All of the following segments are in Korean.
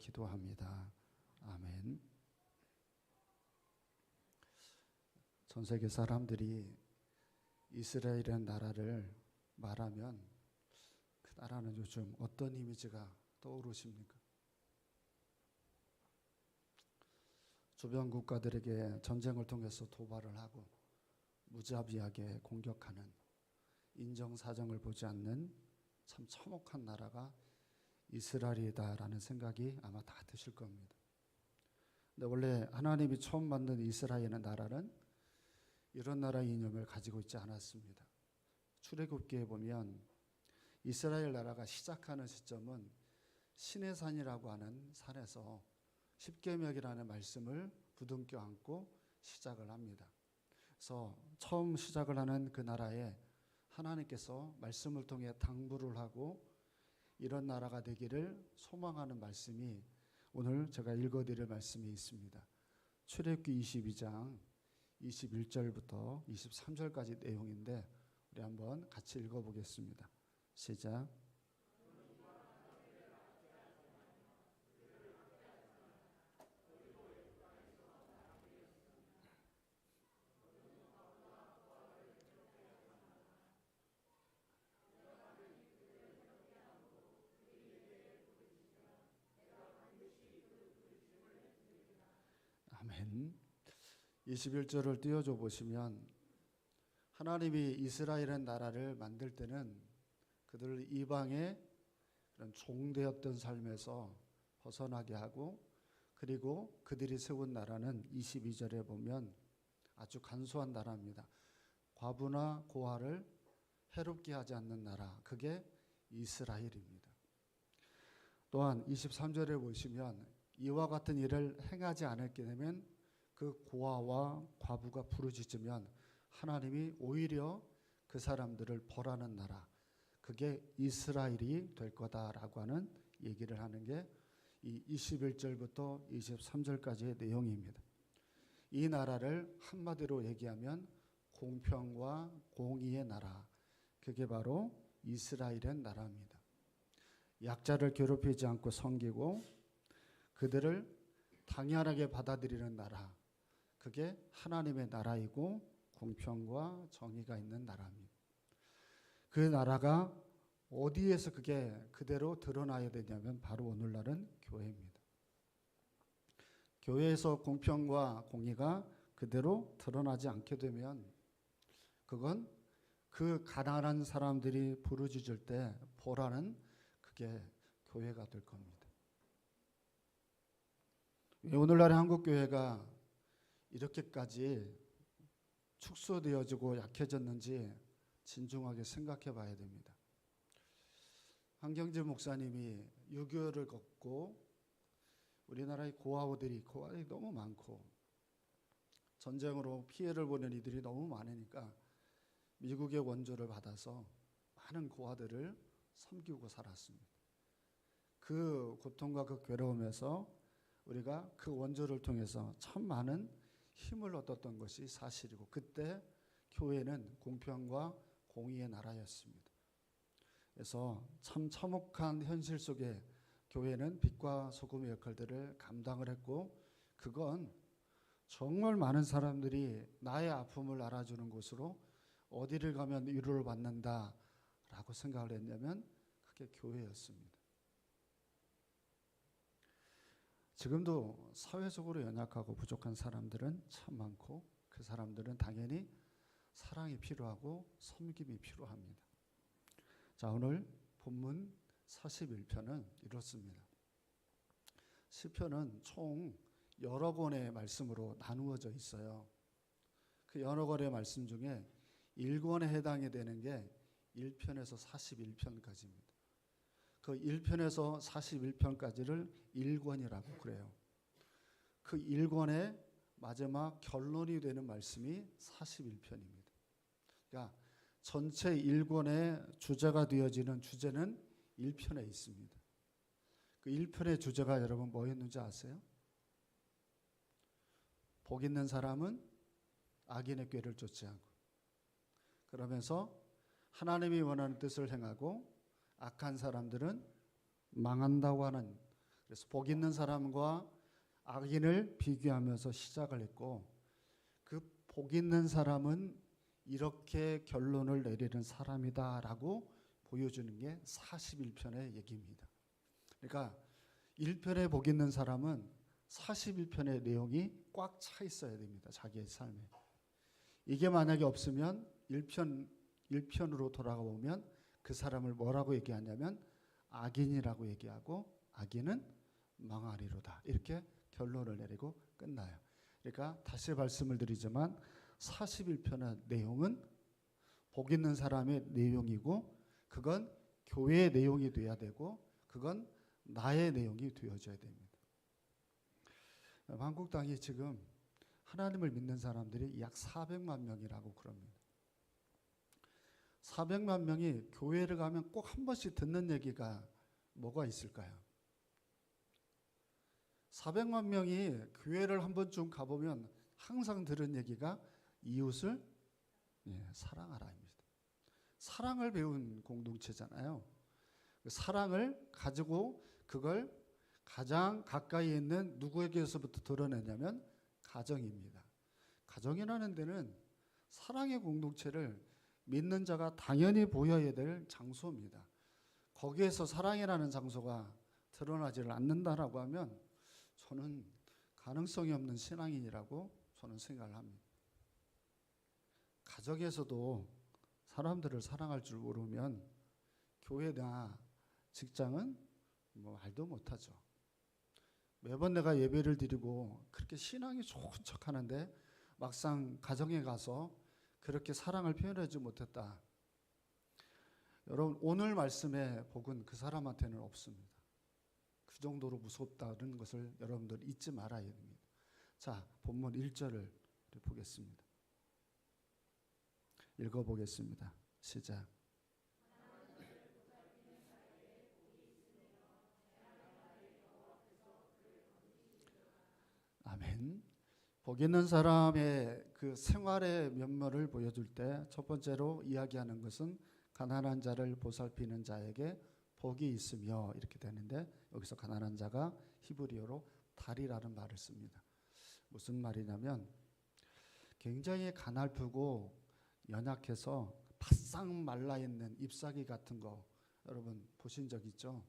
기도합니다. 아멘. 전 세계 사람들이 이스라엘이라는 나라를 말하면 그 나라는 요즘 어떤 이미지가 떠오르십니까? 주변 국가들에게 전쟁을 통해서 도발을 하고 무자비하게 공격하는, 인정사정을 보지 않는 참 참혹한 나라가 이스라엘이다라는 생각이 아마 다 드실 겁니다. 근데 원래 하나님이 처음 만든 이스라엘의 나라는 이런 나라의 이념을 가지고 있지 않았습니다. 출애굽기에 보면 이스라엘 나라가 시작하는 시점은 시내산이라고 하는 산에서 십계명이라는 말씀을 부둥켜 안고 시작을 합니다. 그래서 처음 시작을 하는 그 나라에 하나님께서 말씀을 통해 당부를 하고 이런 나라가 되기를 소망하는 말씀이 오늘 제가 읽어드릴 말씀이 있습니다. 출애굽기 22장 21절부터 23절까지 내용인데 우리 한번 같이 읽어보겠습니다. 시작. 아멘. 21절을 띄워줘 보시면 하나님이 이스라엘의 나라를 만들 때는 그들을 이방의 그런 종되었던 삶에서 벗어나게 하고, 그리고 그들이 세운 나라는 22절에 보면 아주 간소한 나라입니다. 과부나 고아를 해롭게 하지 않는 나라, 그게 이스라엘입니다. 또한 23절에 보시면 이와 같은 일을 행하지 않게 되면 그 고아와 과부가 부르짖으면 하나님이 오히려 그 사람들을 벌하는 나라, 그게 이스라엘이 될 거다라고 하는 얘기를 하는 게 이 21절부터 23절까지의 내용입니다. 이 나라를 한마디로 얘기하면 공평과 공의의 나라, 그게 바로 이스라엘의 나라입니다. 약자를 괴롭히지 않고 섬기고 그들을 당연하게 받아들이는 나라, 그게 하나님의 나라이고 공평과 정의가 있는 나라입니다. 그 나라가 어디에서 그게 그대로 드러나야 되냐면 바로 오늘날은 교회입니다. 교회에서 공평과 공의가 그대로 드러나지 않게 되면 그건 그 가난한 사람들이 부르짖을 때 보라는 그게 교회가 될 겁니다. 왜 오늘날의 한국교회가 이렇게까지 축소되어지고 약해졌는지 진중하게 생각해 봐야 됩니다. 한경재 목사님이 유교를 걷고 우리나라의 고아들이 너무 많고 전쟁으로 피해를 보는 이들이 너무 많으니까 미국의 원조를 받아서 많은 고아들을 섬기고 살았습니다. 그 고통과 그 괴로움에서 우리가 그 원조를 통해서 참 많은 힘을 얻었던 것이 사실이고, 그때 교회는 공평과 공의의 나라였습니다. 그래서 참 참혹한 현실 속에 교회는 빛과 소금의 역할들을 감당을 했고, 그건 정말 많은 사람들이 나의 아픔을 알아주는 곳으로 어디를 가면 위로를 받는다라고 생각을 했냐면 그게 교회였습니다. 지금도 사회적으로 연약하고 부족한 사람들은 참 많고, 그 사람들은 당연히 사랑이 필요하고 섬김이 필요합니다. 자, 오늘 본문 41편은 이렇습니다. 시편은 총 여러 권의 말씀으로 나누어져 있어요. 그 여러 권의 말씀 중에 1권에 해당이 되는 게 1편에서 41편까지입니다. 그 1편에서 41편까지를 1권이라고 그래요. 그 1권의 마지막 결론이 되는 말씀이 41편입니다. 그러니까 전체 1권의 주제가 되어지는 주제는 1편에 있습니다. 그 1편의 주제가 여러분 뭐였는지 아세요? 복 있는 사람은 악인의 꾀를 쫓지 않고, 그러면서 하나님이 원하는 뜻을 행하고 악한 사람들은 망한다고 하는 그래서 복 있는 사람과 악인을 비교하면서 시작을 했고, 그 복 있는 사람은 이렇게 결론을 내리는 사람이다라고 보여주는 게 41편의 얘기입니다. 그러니까 1편에 복 있는 사람은 41편의 내용이 꽉 차 있어야 됩니다. 자기의 삶에. 이게 만약에 없으면 1편으로 돌아가 보면 그 사람을 뭐라고 얘기하냐면 악인이라고 얘기하고, 악인은 망하리로다, 이렇게 결론을 내리고 끝나요. 그러니까 다시 말씀을 드리지만 41편의 내용은 복 있는 사람의 내용이고, 그건 교회의 내용이 돼야 되고, 그건 나의 내용이 되어져야 됩니다. 한국 땅이 지금 하나님을 믿는 사람들이 약 400만 명이라고 그럽니다. 400만 명이 교회를 가면 꼭 한 번씩 듣는 얘기가 뭐가 있을까요? 400만 명이 교회를 한 번쯤 가보면 항상 들은 얘기가 이웃을 사랑하라입니다. 사랑을 배운 공동체잖아요. 사랑을 가지고 그걸 가장 가까이 있는 누구에게서부터 드러내냐면 가정입니다. 가정이라는 데는 사랑의 공동체를 믿는 자가 당연히 보여야 될 장소입니다. 거기에서 사랑이라는 장소가 드러나지를 않는다라고 하면 저는 가능성이 없는 신앙인이라고 저는 생각을 합니다. 가정에서도 사람들을 사랑할 줄 모르면 교회나 직장은 뭐 말도 못하죠. 매번 내가 예배를 드리고 그렇게 신앙이 좋은 척 하는데 막상 가정에 가서 그렇게 사랑을 표현하지 못했다. 여러분, 오늘 말씀의 복은 그 사람한테는 없습니다. 그 정도로 무섭다는 것을 여러분들 잊지 말아야 됩니다. 자, 본문 1절을 보겠습니다. 읽어보겠습니다. 시작. 아멘. 복 있는 사람의 그 생활의 면모를 보여줄 때 첫 번째로 이야기하는 것은 가난한 자를 보살피는 자에게 복이 있으며, 이렇게 되는데 여기서 가난한 자가 히브리어로 달이라는 말을 씁니다. 무슨 말이냐면 굉장히 가냘프고 연약해서 바싹 말라있는 잎사귀 같은 거 여러분 보신 적 있죠?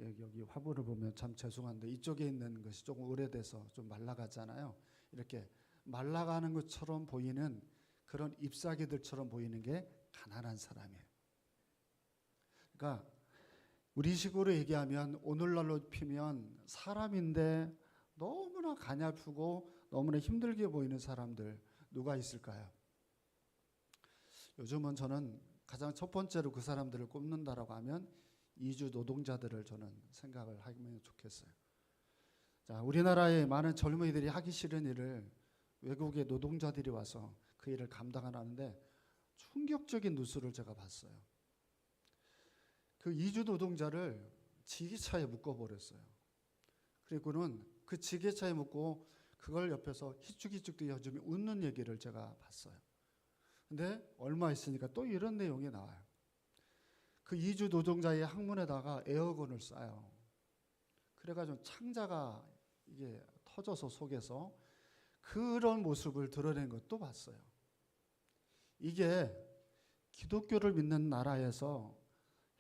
여기 화보를 보면 참 죄송한데 이쪽에 있는 것이 조금 오래돼서 좀 말라가잖아요. 이렇게 말라가는 것처럼 보이는 그런 잎사귀들처럼 보이는 게 가난한 사람이에요. 그러니까 우리 식으로 얘기하면 오늘날로 피면 사람인데 너무나 가냘프고 너무나 힘들게 보이는 사람들 누가 있을까요? 요즘은 저는 가장 첫 번째로 그 사람들을 꼽는다라고 하면 이주 노동자들을 저는 생각을 하면 좋겠어요. 자, 우리나라의 많은 젊은이들이 하기 싫은 일을 외국의 노동자들이 와서 그 일을 감당하는데 충격적인 뉴스를 제가 봤어요. 그 이주 노동자를 지게차에 묶어버렸어요. 그리고는 그 지게차에 묶고 그걸 옆에서 희죽희죽 뛰어주며 웃는 얘기를 제가 봤어요. 근데 얼마 있으니까 또 이런 내용이 나와요. 그 이주 노동자의 항문에다가 에어건을 쏴요. 그래가지고 창자가 이게 터져서 속에서 그런 모습을 드러낸 것도 봤어요. 이게 기독교를 믿는 나라에서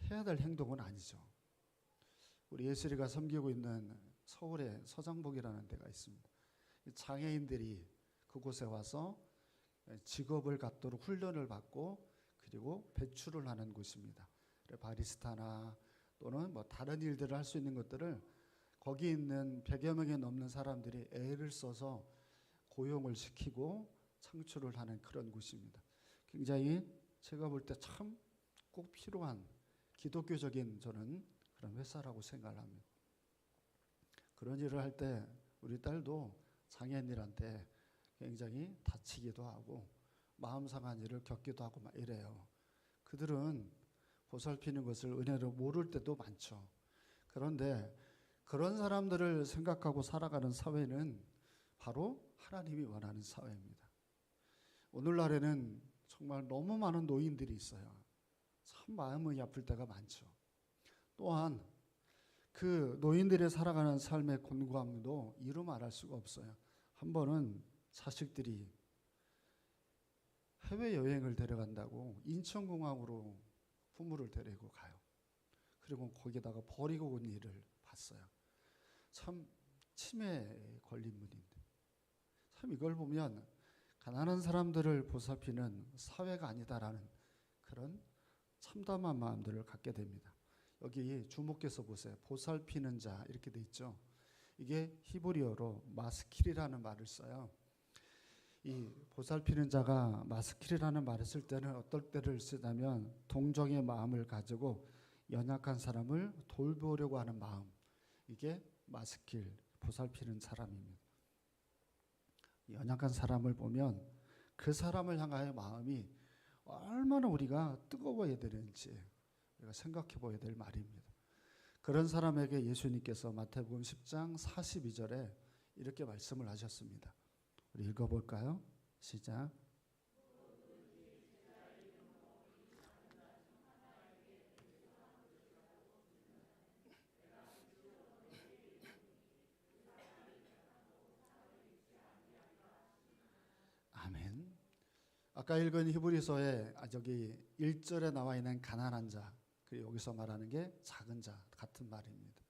해야 될 행동은 아니죠. 우리 예슬이가 섬기고 있는 서울에 서장복이라는 데가 있습니다. 장애인들이 그곳에 와서 직업을 갖도록 훈련을 받고 그리고 배출을 하는 곳입니다. 바리스타나 또는 뭐 다른 일들을 할 수 있는 것들을 거기 있는 100여 명이 넘는 사람들이 애를 써서 고용을 시키고 창출을 하는 그런 곳입니다. 굉장히 제가 볼 때 참 꼭 필요한 기독교적인 저는 그런 회사라고 생각을 합니다. 그런 일을 할 때 우리 딸도 장애인들한테 굉장히 다치기도 하고 마음 상한 일을 겪기도 하고 막 이래요. 그들은 보살피는 것을 은혜로 모를 때도 많죠. 그런데 그런 사람들을 생각하고 살아가는 사회는 바로 하나님이 원하는 사회입니다. 오늘날에는 정말 너무 많은 노인들이 있어요. 참 마음이 아플 때가 많죠. 또한 그 노인들이 살아가는 삶의 곤고함도 이루 말할 수가 없어요. 한 번은 자식들이 해외여행을 데려간다고 인천공항으로 부모를 데리고 가요. 그리고 거기다가 버리고 온 일을 봤어요. 참 치매에 걸린 분인데, 참 이걸 보면 가난한 사람들을 보살피는 사회가 아니다라는 그런 참담한 마음들을 갖게 됩니다. 여기 주목해서 보세요. 보살피는 자 이렇게 돼 있죠. 이게 히브리어로 마스킬이라는 말을 써요. 이 보살피는 자가 마스킬이라는 말을 쓸 때는 어떨 때를 쓰냐면 동정의 마음을 가지고 연약한 사람을 돌보려고 하는 마음, 이게 마스킬, 보살피는 사람입니다. 연약한 사람을 보면 그 사람을 향하여 마음이 얼마나 우리가 뜨거워야 되는지 우리가 생각해 봐야 될 말입니다. 그런 사람에게 예수님께서 마태복음 10장 42절에 이렇게 말씀을 하셨습니다. 우리 읽어볼까요? 시작. 아멘. 아까 읽은 히브리서에 저기 1절에 나와 있는 가난한 자, 그리고 여기서 말하는 게 작은 자 같은 말입니다.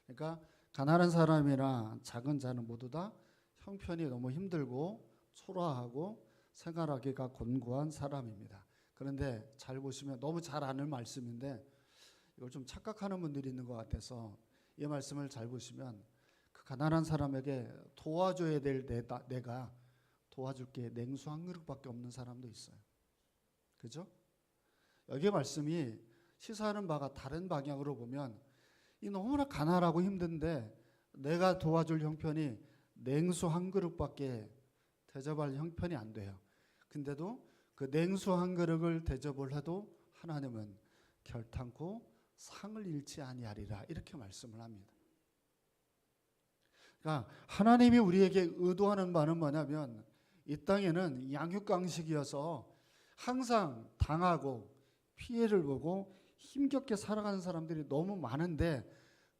그러니까 가난한 사람이나 작은 자는 모두 다 형편이 너무 힘들고 초라하고 생활하기가 곤고한 사람입니다. 그런데 잘 보시면 너무 잘 아는 말씀인데 이걸 좀 착각하는 분들이 있는 것 같아서 이 말씀을 잘 보시면 그 가난한 사람에게 도와줘야 될 내가 도와줄 게 냉수 한 그릇밖에 없는 사람도 있어요. 그죠? 여기 말씀이 시사하는 바가 다른 방향으로 보면 이 너무나 가난하고 힘든데 내가 도와줄 형편이 냉수 한 그릇밖에 대접할 형편이 안 돼요. 근데도 그 냉수 한 그릇을 대접을 해도 하나님은 결탄코 상을 잃지 아니하리라 이렇게 말씀을 합니다. 그러니까 하나님이 우리에게 의도하는 바는 뭐냐면 이 땅에는 양육강식이어서 항상 당하고 피해를 보고 힘겹게 살아가는 사람들이 너무 많은데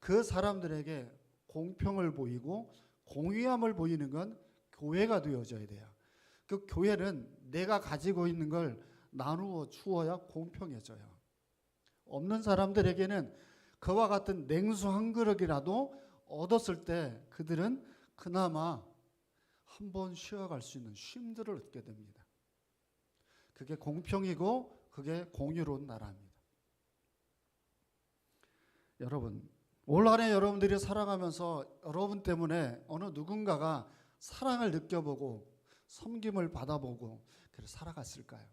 그 사람들에게 공평을 보이고 공의함을 보이는 건 교회가 되어져야 돼요. 그 교회는 내가 가지고 있는 걸 나누어 주어야 공평해져요. 없는 사람들에게는 그와 같은 냉수 한 그릇이라도 얻었을 때 그들은 그나마 한 번 쉬어갈 수 있는 쉼들을 얻게 됩니다. 그게 공평이고 그게 공유로운 나라입니다. 여러분, 올 한해 여러분들이 살아가면서 여러분 때문에 어느 누군가가 사랑을 느껴보고 섬김을 받아보고 그래서 살아갔을까요?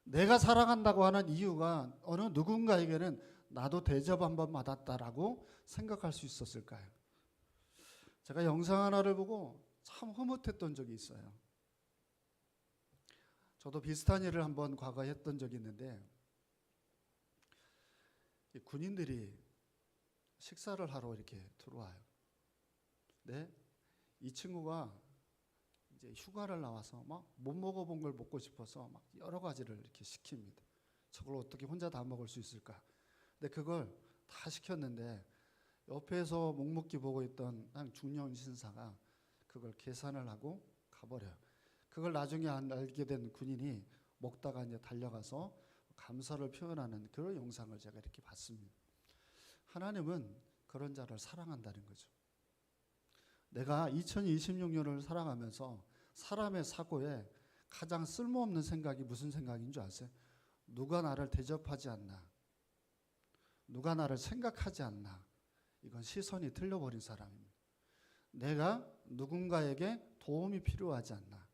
내가 살아간다고 하는 이유가 어느 누군가에게는 나도 대접 한번 받았다라고 생각할 수 있었을까요? 제가 영상 하나를 보고 참 흐뭇했던 적이 있어요. 저도 비슷한 일을 한번 과거에 했던 적이 있는데 군인들이 식사를 하러 이렇게 들어와요. 네, 이 친구가 이제 휴가를 나와서 막 못 먹어본 걸 먹고 싶어서 막 여러 가지를 이렇게 시킵니다. 저걸 어떻게 혼자 다 먹을 수 있을까? 근데 그걸 다 시켰는데 옆에서 묵묵히 보고 있던 한 중년 신사가 그걸 계산을 하고 가버려요. 그걸 나중에 알게 된 군인이 먹다가 이제 달려가서 감사를 표현하는 그런 영상을 제가 이렇게 봤습니다. 하나님은 그런 자를 사랑한다는 거죠. 내가 2026년을 살아가면서 사람의 사고에 가장 쓸모없는 생각이 무슨 생각인 줄 아세요? 누가 나를 대접하지 않나? 누가 나를 생각하지 않나? 이건 시선이 틀려버린 사람입니다. 내가 누군가에게 도움이 필요하지 않나?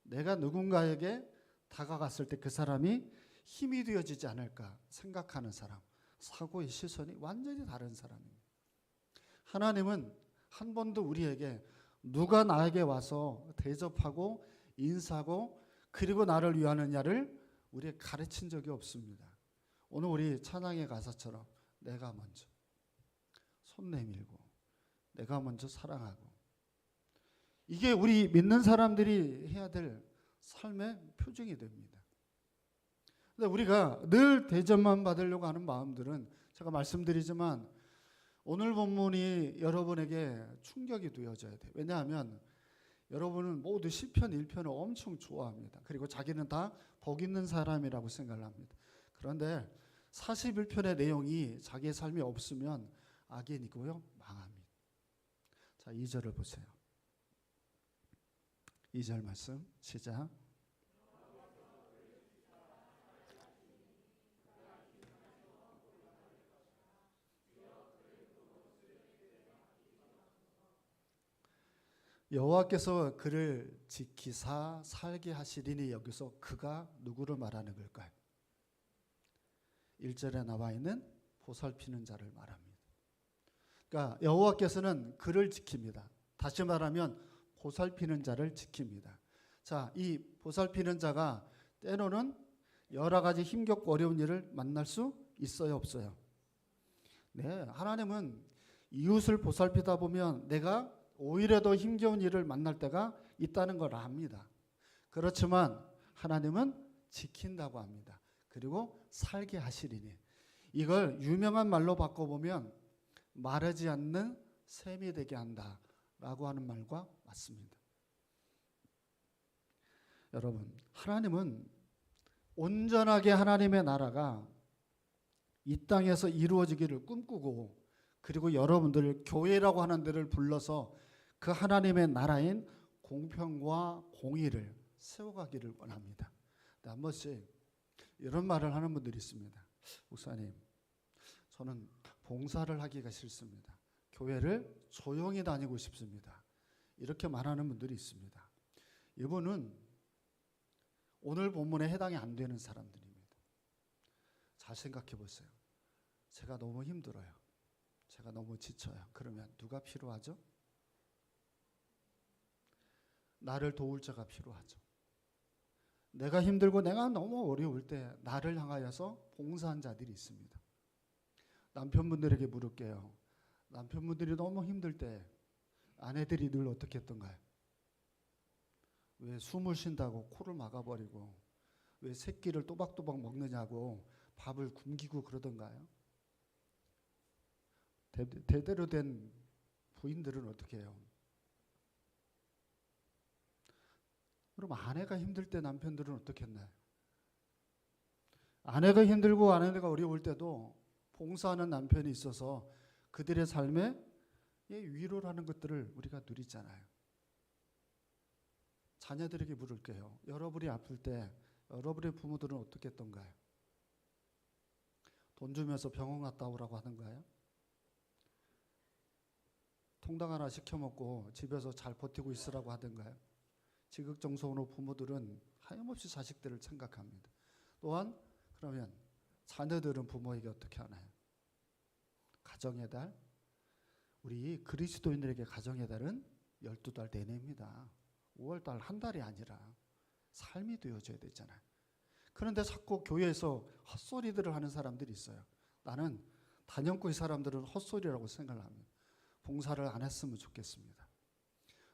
내가 누군가에게 다가갔을 때 그 사람이 힘이 되어지지 않을까 생각하는 사람, 사고의 시선이 완전히 다른 사람입니다. 하나님은 한 번도 우리에게 누가 나에게 와서 대접하고 인사하고 그리고 나를 위하느냐를 우리에게 가르친 적이 없습니다. 오늘 우리 찬양의 가사처럼 내가 먼저 손 내밀고 내가 먼저 사랑하고, 이게 우리 믿는 사람들이 해야 될 삶의 표징이 됩니다. 근데 우리가 늘 대접만 받으려고 하는 마음들은 제가 말씀드리지만 오늘 본문이 여러분에게 충격이 되어져야 돼요. 왜냐하면 여러분은 모두 시편 1편을 엄청 좋아합니다. 그리고 자기는 다 복 있는 사람이라고 생각을 합니다. 그런데 41편의 내용이 자기의 삶이 없으면 악인이고요, 망합니다. 자, 2절을 보세요. 2절 말씀 시작. 여호와께서 그를 지키사 살게 하시리니, 여기서 그가 누구를 말하는 걸까요? 1절에 나와 있는 보살피는 자를 말합니다. 그러니까 여호와께서는 그를 지킵니다. 다시 말하면 보살피는 자를 지킵니다. 자, 이 보살피는 자가 때로는 여러 가지 힘겹고 어려운 일을 만날 수 있어요, 없어요? 네, 하나님은 이웃을 보살피다 보면 내가 오히려 더 힘겨운 일을 만날 때가 있다는 걸 압니다. 그렇지만 하나님은 지킨다고 합니다. 그리고 살게 하시리니, 이걸 유명한 말로 바꿔보면 마르지 않는 샘이 되게 한다라고 하는 말과 맞습니다. 여러분, 하나님은 온전하게 하나님의 나라가 이 땅에서 이루어지기를 꿈꾸고, 그리고 여러분들을 교회라고 하는 데를 불러서 그 하나님의 나라인 공평과 공의를 세워가기를 원합니다. 한 번씩 이런 말을 하는 분들이 있습니다. 목사님, 저는 봉사를 하기가 싫습니다. 교회를 조용히 다니고 싶습니다. 이렇게 말하는 분들이 있습니다. 이분은 오늘 본문에 해당이 안 되는 사람들입니다. 잘 생각해 보세요. 제가 너무 힘들어요. 제가 너무 지쳐요. 그러면 누가 필요하죠? 나를 도울 자가 필요하죠. 내가 힘들고 내가 너무 어려울 때 나를 향하여서 봉사한 자들이 있습니다. 남편분들에게 물을게요. 남편분들이 너무 힘들 때 아내들이 늘 어떻게 했던가요? 왜 숨을 쉰다고 코를 막아버리고, 왜 새끼를 또박또박 먹느냐고 밥을 굶기고 그러던가요? 대대로 된 부인들은 어떻게 해요? 그럼 아내가 힘들 때 남편들은 어떻게 했나요? 아내가 힘들고 아내가 어려울 때도 봉사하는 남편이 있어서 그들의 삶에 위로라는 것들을 우리가 누리잖아요. 자녀들에게 물을게요. 여러분이 아플 때 여러분의 부모들은 어떻게 했던가요? 돈 주면서 병원 갔다 오라고 하던가요? 통닭 하나 시켜 먹고 집에서 잘 버티고 있으라고 하던가요? 지극정성으로 부모들은 하염없이 자식들을 생각합니다. 또한 그러면 자녀들은 부모에게 어떻게 하나요? 가정의 달, 우리 그리스도인들에게 가정의 달은 12달 내내입니다. 5월달 한 달이 아니라 삶이 되어져야 되잖아요. 그런데 자꾸 교회에서 헛소리들을 하는 사람들이 있어요. 나는 단연코 이 사람들은 헛소리라고 생각을 합니다. 봉사를 안 했으면 좋겠습니다.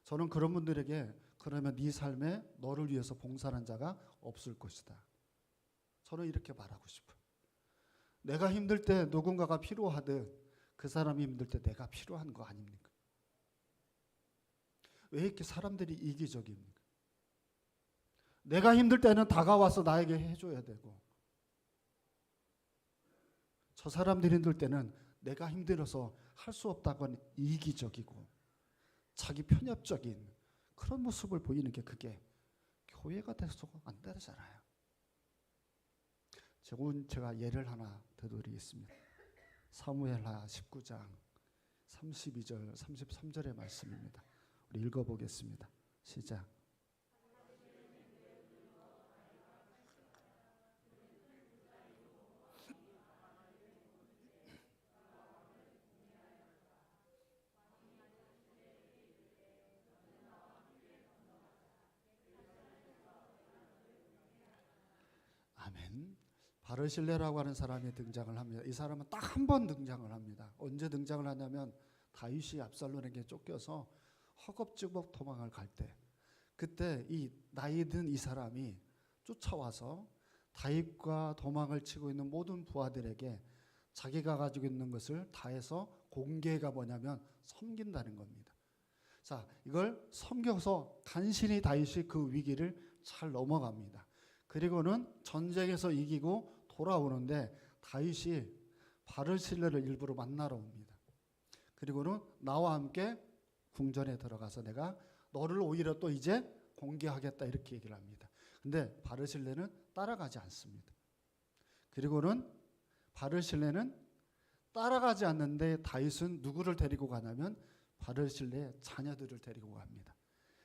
저는 그런 분들에게, 그러면 네 삶에 너를 위해서 봉사하는 자가 없을 것이다. 저는 이렇게 말하고 싶어요. 내가 힘들 때 누군가가 필요하듯 그 사람이 힘들 때 내가 필요한 거 아닙니까? 왜 이렇게 사람들이 이기적입니까? 내가 힘들 때는 다가와서 나에게 해줘야 되고, 저 사람들이 힘들 때는 내가 힘들어서 할 수 없다고 하는 이기적이고 자기 편협적인 그런 모습을 보이는 게, 그게 교회가 돼서 안 되잖아요. 제가 예를 하나 드리겠습니다. 사무엘하 19장 32절 33절의 말씀입니다. 우리 읽어보겠습니다. 시작. 아멘. 바르실레라고 하는 사람이 등장을 합니다. 이 사람은 딱 한 번 등장을 합니다. 언제 등장을 하냐면 다윗이 압살롬에게 쫓겨서 허겁지겁 도망을 갈 때, 그때 이 나이 든 이 사람이 쫓아와서 다윗과 도망을 치고 있는 모든 부하들에게 자기가 가지고 있는 것을 다해서 공개가 뭐냐면 섬긴다는 겁니다. 자, 이걸 섬겨서 간신히 다윗이 그 위기를 잘 넘어갑니다. 그리고는 전쟁에서 이기고 돌아오는데 다윗이 바르실레를 일부러 만나러 옵니다. 그리고는 나와 함께 궁전에 들어가서 내가 너를 오히려 또 이제 공개하겠다 이렇게 얘기를 합니다. 근데 바르실레는 따라가지 않습니다. 그리고는 바르실레는 따라가지 않는데 다윗은 누구를 데리고 가냐면 바르실레의 자녀들을 데리고 갑니다.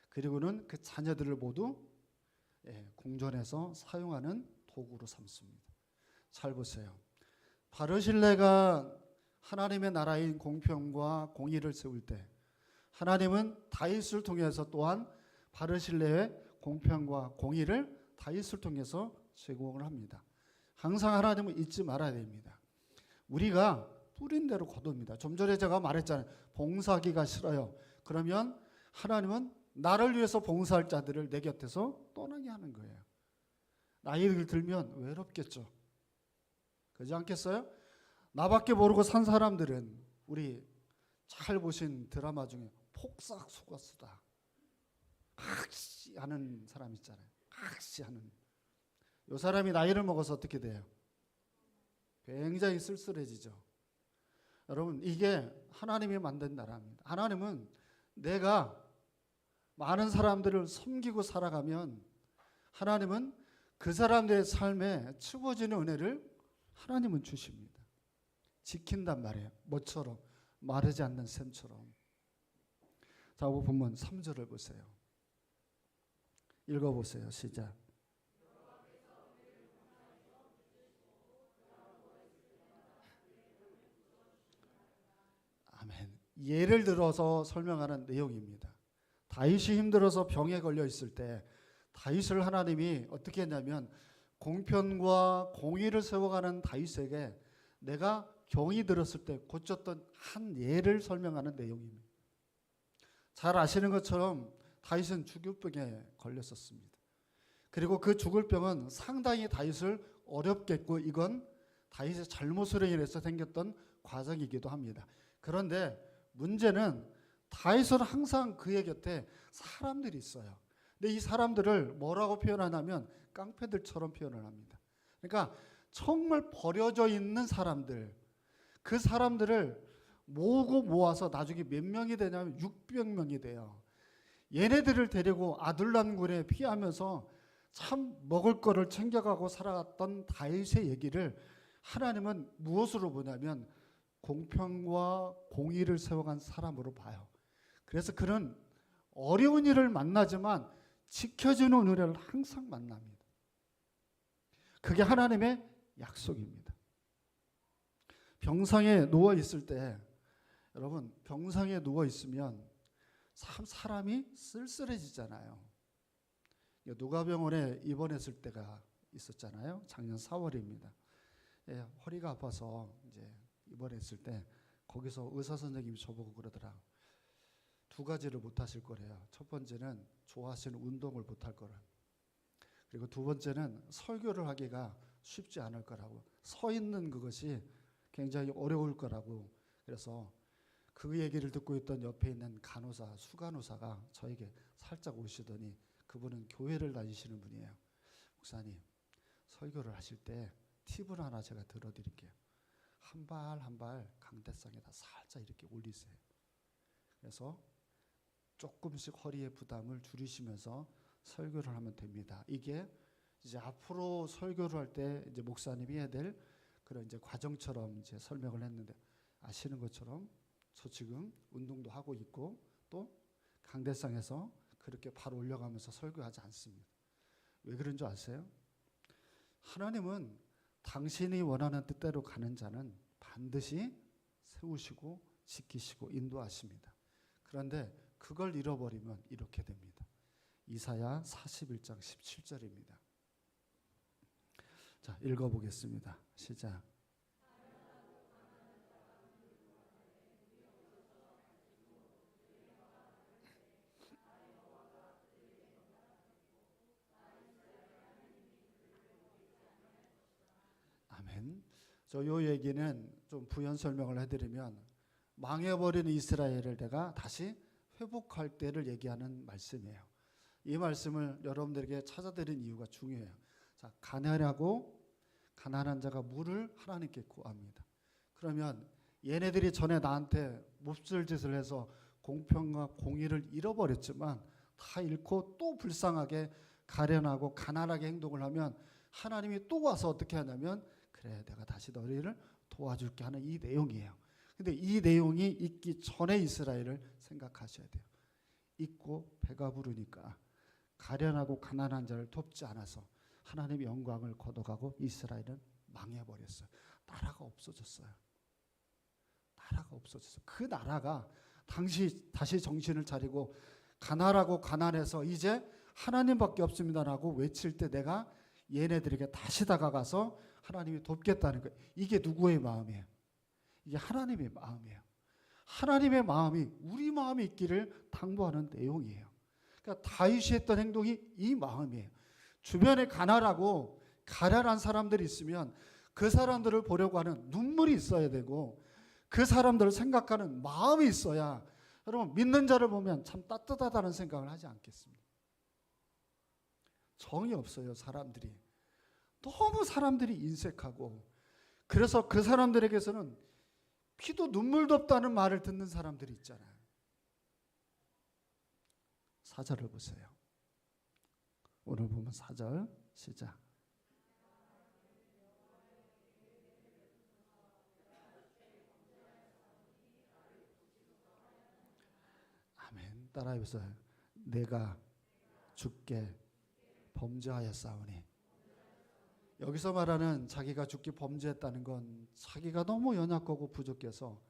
그리고는 그 자녀들을 모두 궁전에서 사용하는 도구로 삼습니다. 잘 보세요. 바르실레가 하나님의 나라인 공평과 공의를 세울 때 하나님은 다윗을 통해서 또한 바르실레의 공평과 공의를 다윗을 통해서 제공을 합니다. 항상 하나님은 잊지 말아야 됩니다. 우리가 뿌린 대로 거둡니다. 좀 전에 제가 말했잖아요. 봉사하기가 싫어요. 그러면 하나님은 나를 위해서 봉사할 자들을 내 곁에서 떠나게 하는 거예요. 나이를 들면 외롭겠죠. 그렇지 않겠어요? 나밖에 모르고 산 사람들은 우리 잘 보신 드라마 중에 폭삭 속았수다. 악시 하는 사람 있잖아요. 악시 하는. 이 사람이 나이를 먹어서 어떻게 돼요? 굉장히 쓸쓸해지죠. 여러분, 이게 하나님이 만든 나라입니다. 하나님은 내가 많은 사람들을 섬기고 살아가면 하나님은 그 사람들의 삶에 치워지는 은혜를 하나님은 주십니다. 지킨단 말이에요. 뭐처럼? 마르지 않는 샘처럼. 자, 보면 3절을 보세요. 읽어보세요. 시작. 아멘. 예를 들어서 설명하는 내용입니다. 다윗이 힘들어서 병에 걸려 있을 때 다윗을 하나님이 어떻게 했냐면 공평과 공의를 세워가는 다윗에게 내가 병이 들었을 때 고쳤던 한 예를 설명하는 내용입니다. 잘 아시는 것처럼 다윗은 죽을 병에 걸렸었습니다. 그리고 그 죽을 병은 상당히 다윗을 어렵게 했고 이건 다윗의 잘못으로 인해서 생겼던 과정이기도 합니다. 그런데 문제는 다윗은 항상 그의 곁에 사람들이 있어요. 근데 이 사람들을 뭐라고 표현하냐면 깡패들처럼 표현을 합니다. 그러니까 정말 버려져 있는 사람들, 그 사람들을 모으고 모아서 나중에 몇 명이 되냐면 600명이 돼요. 얘네들을 데리고 아둘람군에 피하면서 참 먹을 거를 챙겨가고 살아갔던 다윗의 얘기를 하나님은 무엇으로 보냐면 공평과 공의를 세워간 사람으로 봐요. 그래서 그는 어려운 일을 만나지만 지켜주는 은혜를 항상 만납니다. 그게 하나님의 약속입니다. 병상에 누워 있을 때 여러분 병상에 누워 있으면 참 사람이 쓸쓸해지잖아요. 누가병원에 입원했을 때가 있었잖아요. 작년 4월입니다. 허리가 아파서 이제 입원했을 때 거기서 의사 선생님이 저보고 그러더라. 두 가지를 못 하실 거래요. 첫 번째는 좋아하시는 운동을 못 할 거라. 그리고 두 번째는 설교를 하기가 쉽지 않을 거라고. 서 있는 그것이 굉장히 어려울 거라고. 그래서 그 얘기를 듣고 있던 옆에 있는 간호사, 수간호사가 저에게 살짝 오시더니 그분은 교회를 다니시는 분이에요. 목사님, 설교를 하실 때 팁을 하나 제가 들어드릴게요. 한 발 한 발 강대상에다 살짝 이렇게 올리세요. 그래서 조금씩 허리의 부담을 줄이시면서 설교를 하면 됩니다. 이게 이제 앞으로 설교를 할 때 이제 목사님이 해야 될 그런 이제 과정처럼 이제 설명을 했는데 아시는 것처럼 저 지금 운동도 하고 있고 또 강대상에서 그렇게 발 올려가면서 설교하지 않습니다. 왜 그런 줄 아세요? 하나님은 당신이 원하는 뜻대로 가는 자는 반드시 세우시고 지키시고 인도하십니다. 그런데 그걸 잃어버리면 이렇게 됩니다. 이사야 41장 17절입니다. 자, 읽어보겠습니다. 시작. 아멘. 요 얘기는 좀 부연 설명을 해드리면 망해버린 이스라엘을 내가 다시 회복할 때를 얘기하는 말씀이에요. 이 말씀을 여러분들에게 찾아드린 이유가 중요해요. 자, 가난한 자가 물을 하나님께 구합니다. 그러면 얘네들이 전에 나한테 몹쓸 짓을 해서 공평과 공의를 잃어버렸지만 다 잃고 또 불쌍하게 가련하고 가난하게 행동을 하면 하나님이 또 와서 어떻게 하냐면 그래 내가 다시 너희를 도와줄게 하는 이 내용이에요. 근데 이 내용이 있기 전에 이스라엘을 생각하셔야 돼요. 있고 배가 부르니까 가련하고 가난한 자를 돕지 않아서 하나님의 영광을 거둬가고 이스라엘은 망해버렸어요. 나라가 없어졌어요. 나라가 없어졌어요. 그 나라가 다시 정신을 차리고 가난하고 가난해서 이제 하나님밖에 없습니다라고 외칠 때 내가 얘네들에게 다시 다가가서 하나님이 돕겠다는 거예요. 이게 누구의 마음이에요? 이게 하나님의 마음이에요. 하나님의 마음이 우리 마음이 있기를 당부하는 내용이에요. 그러니까 다윗이 했던 행동이 이 마음이에요. 주변에 가난하고 가련한 사람들이 있으면 그 사람들을 보려고 하는 눈물이 있어야 되고 그 사람들을 생각하는 마음이 있어야 여러분 믿는 자를 보면 참 따뜻하다는 생각을 하지 않겠습니까? 정이 없어요. 사람들이. 너무 사람들이 인색하고 그래서 그 사람들에게서는 피도 눈물도 없다는 말을 듣는 사람들이 있잖아요. 4절을 보세요. 오늘 보면 4절 시작. 아멘. 따라해보세요. 내가 주께 범죄하였사오니. 여기서 말하는 자기가 죽기 범죄했다는 건 자기가 너무 연약하고 부족해서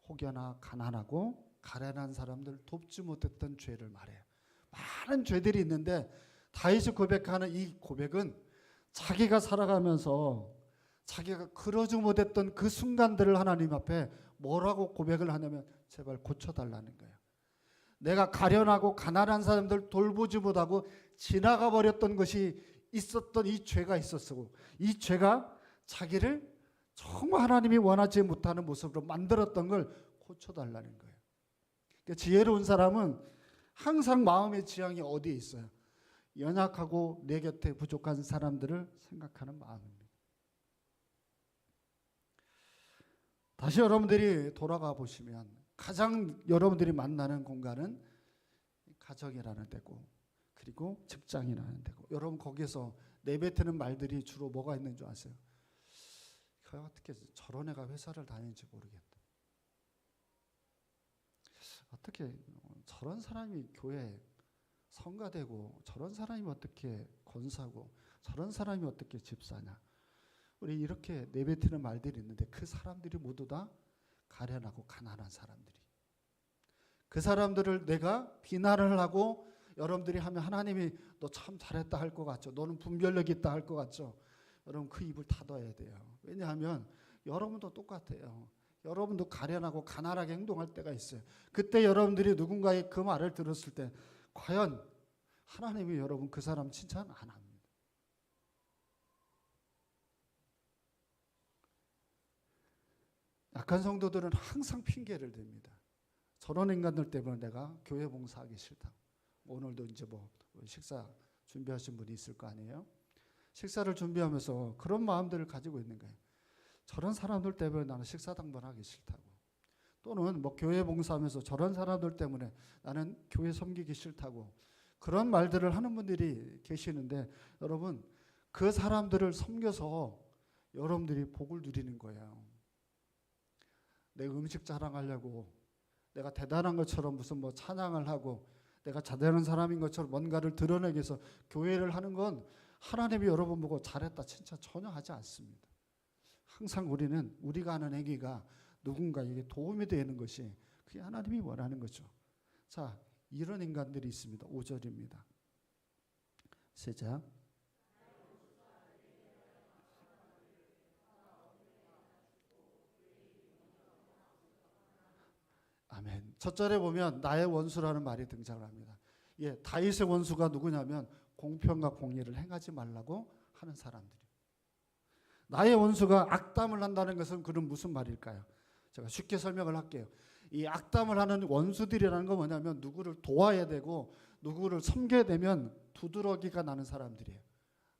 혹여나 가난하고 가련한 사람들 돕지 못했던 죄를 말해요. 많은 죄들이 있는데 다윗이 고백하는 이 고백은 자기가 살아가면서 자기가 그러지 못했던 그 순간들을 하나님 앞에 뭐라고 고백을 하냐면 제발 고쳐달라는 거예요. 내가 가련하고 가난한 사람들 돌보지 못하고 지나가 버렸던 것이 있었던 이 죄가 있었고 이 죄가 자기를 정말 하나님이 원하지 못하는 모습으로 만들었던 걸 고쳐달라는 거예요. 그러니까 지혜로운 사람은 항상 마음의 지향이 어디에 있어요? 연약하고 내 곁에 부족한 사람들을 생각하는 마음입니다. 다시 여러분들이 돌아가 보시면 가장 여러분들이 만나는 공간은 가정이라는 데고 그리고 직장이라는 데고 여러분 거기에서 내뱉는 말들이 주로 뭐가 있는 줄 아세요? 어떻게 저런 애가 회사를 다니는지 모르겠다. 어떻게 저런 사람이 교회 성가되고 저런 사람이 어떻게 권사고 저런 사람이 어떻게 집사냐. 우리 이렇게 내뱉는 말들이 있는데 그 사람들이 모두 다 가련하고 가난한 사람들이. 그 사람들을 내가 비난을 하고 여러분들이 하면 하나님이 너 참 잘했다 할 것 같죠. 너는 분별력 있다 할 것 같죠. 여러분 그 입을 닫아야 돼요. 왜냐하면 여러분도 똑같아요. 여러분도 가련하고 가난하게 행동할 때가 있어요. 그때 여러분들이 누군가의 그 말을 들었을 때 과연 하나님이 여러분 그 사람 칭찬 안 합니다. 약한 성도들은 항상 핑계를 댑니다. 저런 인간들 때문에 내가 교회 봉사하기 싫다. 오늘도 이제 뭐 식사 준비하신 분이 있을 거 아니에요? 식사를 준비하면서 그런 마음들을 가지고 있는 거예요. 저런 사람들 때문에 나는 식사 당번하기 싫다고. 또는 뭐 교회 봉사하면서 저런 사람들 때문에 나는 교회 섬기기 싫다고. 그런 말들을 하는 분들이 계시는데 여러분 그 사람들을 섬겨서 여러분들이 복을 누리는 거예요. 내 음식 자랑하려고 내가 대단한 것처럼 무슨 뭐 찬양을 하고 내가 잘되는 사람인 것처럼 뭔가를 드러내기 위해서 교회를 하는 건 하나님이 여러분 보고 잘했다 칭찬 전혀 하지 않습니다. 항상 우리는 우리가 하는 행위가 누군가에게 도움이 되는 것이 그게 하나님이 원하는 거죠. 자, 이런 인간들이 있습니다. 5절입니다. 시작. 아멘. 첫 절에 보면 나의 원수라는 말이 등장을 합니다. 예, 다윗의 원수가 누구냐면 공평과 공의를 행하지 말라고 하는 사람들이. 나의 원수가 악담을 한다는 것은 그럼 무슨 말일까요? 제가 쉽게 설명을 할게요. 이 악담을 하는 원수들이라는 건 뭐냐면 누구를 도와야 되고 누구를 섬겨야 되면 두드러기가 나는 사람들이에요.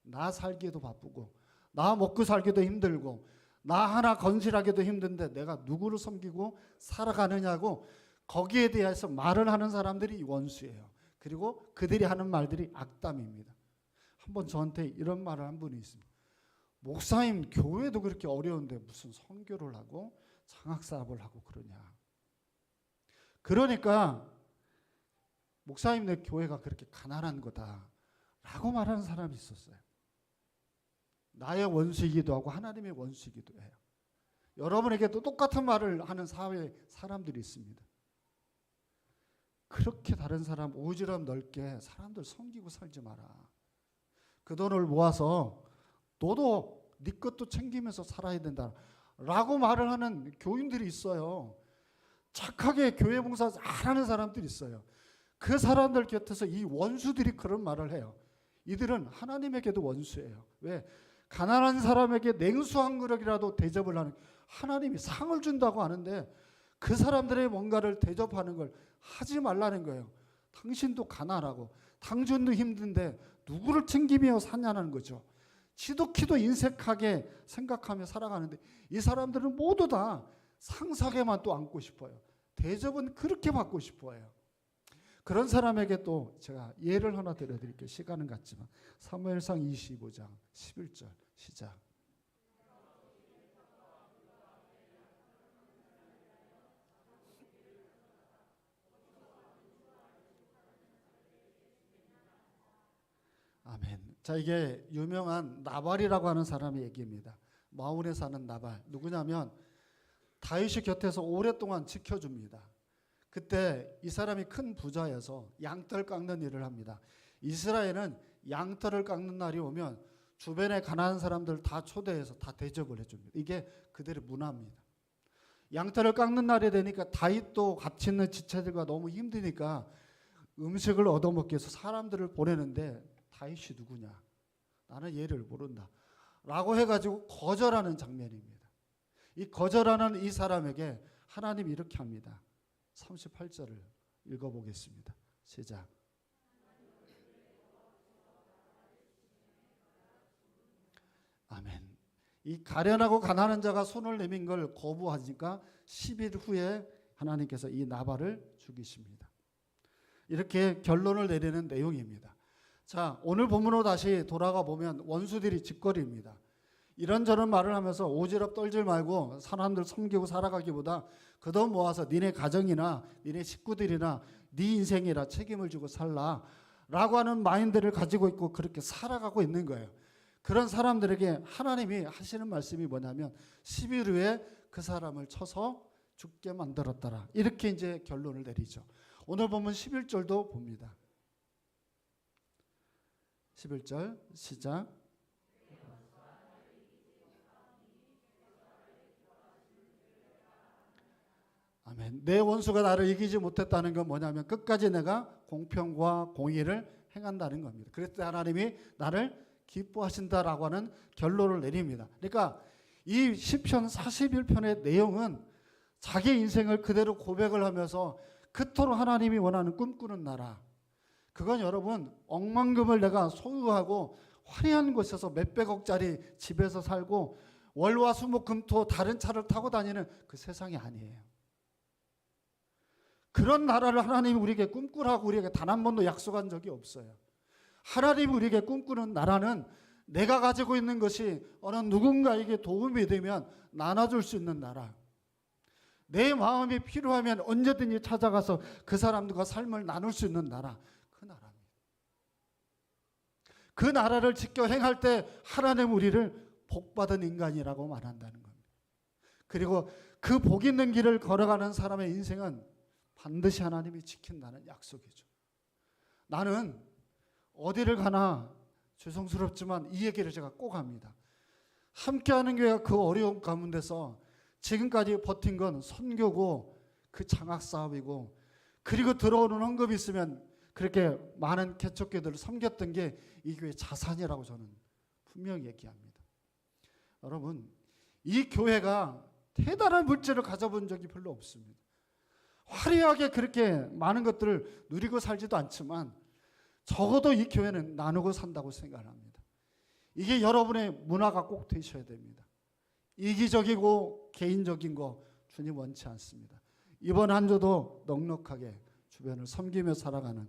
나 살기도 바쁘고 나 먹고 살기도 힘들고 나 하나 건실하기도 힘든데 내가 누구를 섬기고 살아가느냐고 거기에 대해서 말을 하는 사람들이 원수예요. 그리고 그들이 하는 말들이 악담입니다. 한번 저한테 이런 말을 한 분이 있습니다. 목사님, 교회도 그렇게 어려운데 무슨 선교를 하고 장학사업을 하고 그러냐. 그러니까 목사님, 내 교회가 그렇게 가난한 거다 라고 말하는 사람이 있었어요. 나의 원수이기도 하고 하나님의 원수이기도 해요. 여러분에게도 똑같은 말을 하는 사회에 사람들이 있습니다. 그렇게 다른 사람 오지랖 넓게 사람들 섬기고 살지 마라. 그 돈을 모아서 너도 네 것도 챙기면서 살아야 된다 라고 말을 하는 교인들이 있어요. 착하게 교회 봉사 잘하는 사람들이 있어요. 그 사람들 곁에서 이 원수들이 그런 말을 해요. 이들은 하나님에게도 원수예요. 왜? 가난한 사람에게 냉수 한 그릇이라도 대접을 하는, 하나님이 상을 준다고 하는데 그 사람들의 뭔가를 대접하는 걸 하지 말라는 거예요. 당신도 가난하고 당신도 힘든데 누구를 챙기며 사냐는 거죠. 지독히도 인색하게 생각하며 살아가는데 이 사람들은 모두 다 상석에만 또 앉고 싶어요. 대접은 그렇게 받고 싶어요. 그런 사람에게 또 제가 예를 하나 들려드릴게요. 시간은 같지만 사무엘상 25장 11절 시작. 아멘. 자, 이게 유명한 나발이라고 하는 사람의 얘기입니다. 마온에 사는 나발. 누구냐면 다윗이 곁에서 오랫동안 지켜줍니다. 그때 이 사람이 큰 부자여서 양털 깎는 일을 합니다. 이스라엘은 양털을 깎는 날이 오면 주변에 가난한 사람들 다 초대해서 다 대접을 해줍니다. 이게 그들의 문화입니다. 양털을 깎는 날이 되니까 다윗도 같이 있는 지체들과 너무 힘드니까 음식을 얻어먹기 위해서 사람들을 보내는데 다윗이 누구냐? 나는 얘를 모른다 라고 해가지고 거절하는 장면입니다. 이 거절하는 이 사람에게 하나님이 이렇게 합니다. 38절을 읽어보겠습니다. 시작. 아멘. 이 가련하고 가난한 자가 손을 내민 걸 거부하니까 10일 후에 하나님께서 이 나발을 죽이십니다. 이렇게 결론을 내리는 내용입니다. 자, 오늘 본문으로 다시 돌아가 보면 원수들이 짓거리입니다. 이런저런 말을 하면서 오지랖 떨지 말고 사람들 섬기고 살아가기보다 그 돈 모아서 니네 가정이나 니네 식구들이나 네 인생이라 책임을 지고 살라 라고 하는 마인드를 가지고 있고 그렇게 살아가고 있는 거예요. 그런 사람들에게 하나님이 하시는 말씀이 뭐냐면 10일 후에 그 사람을 쳐서 죽게 만들었더라. 이렇게 이제 결론을 내리죠. 오늘 보면 11절도 봅니다. 11절 시작. 아멘. 내 원수가 나를 이기지 못했다는 건 뭐냐면 끝까지 내가 공평과 공의를 행한다는 겁니다. 그래서 하나님이 나를 기뻐하신다라고 하는 결론을 내립니다. 그러니까 이 시편 41편의 내용은 자기 인생을 그대로 고백을 하면서 그토록 하나님이 원하는 꿈꾸는 나라. 그건 여러분 억만금을 내가 소유하고 화려한 곳에서 몇백억짜리 집에서 살고 월화 수목 금토 다른 차를 타고 다니는 그 세상이 아니에요. 그런 나라를 하나님이 우리에게 꿈꾸라고 우리에게 단 한 번도 약속한 적이 없어요. 하나님이 우리에게 꿈꾸는 나라는 내가 가지고 있는 것이 어느 누군가에게 도움이 되면 나눠줄 수 있는 나라. 내 마음이 필요하면 언제든지 찾아가서 그 사람들과 삶을 나눌 수 있는 나라. 그 나라입니다. 그 나라를 지켜 행할 때 하나님 우리를 복받은 인간이라고 말한다는 겁니다. 그리고 그 복 있는 길을 걸어가는 사람의 인생은 반드시 하나님이 지킨다는 약속이죠. 나는 어디를 가나 죄송스럽지만 이 얘기를 제가 꼭 합니다. 함께하는 교회가 그 어려운 가운데서 지금까지 버틴 건 선교고 그 장학사업이고 그리고 들어오는 헌금이 있으면 그렇게 많은 개척교회들을 섬겼던 게 이 교회의 자산이라고 저는 분명히 얘기합니다. 여러분, 이 교회가 대단한 물질을 가져본 적이 별로 없습니다. 화려하게 그렇게 많은 것들을 누리고 살지도 않지만 적어도 이 교회는 나누고 산다고 생각합니다. 이게 여러분의 문화가 꼭 되셔야 됩니다. 이기적이고 개인적인 거 주님 원치 않습니다. 이번 한 주도 넉넉하게 주변을 섬기며 살아가는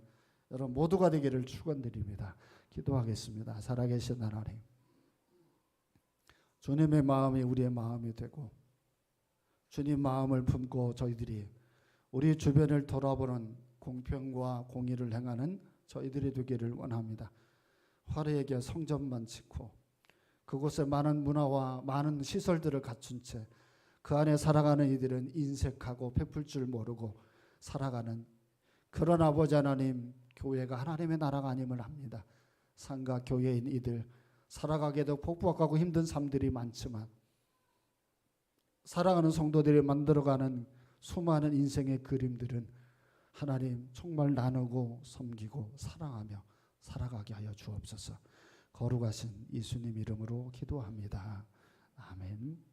여러분 모두가 되기를 축원드립니다. 기도하겠습니다. 살아계신 하나님, 주님의 마음이 우리의 마음이 되고 주님 마음을 품고 저희들이 우리 주변을 돌아보는 공평과 공의를 행하는 저희들이 되기를 원합니다. 화려하게 성전만 짓고 그곳에 많은 문화와 많은 시설들을 갖춘 채 그 안에 살아가는 이들은 인색하고 베풀 줄 모르고 살아가는 그런 아버지 하나님, 교회가 하나님의 나라가 아님을 합니다. 상가 교회인 이들 살아가기도 복잡하고 힘든 삶들이 많지만 살아가는 성도들이 만들어가는 수많은 인생의 그림들은 하나님 정말 나누고 섬기고 사랑하며 살아가게 하여 주옵소서. 거룩하신 예수님 이름으로 기도합니다. 아멘.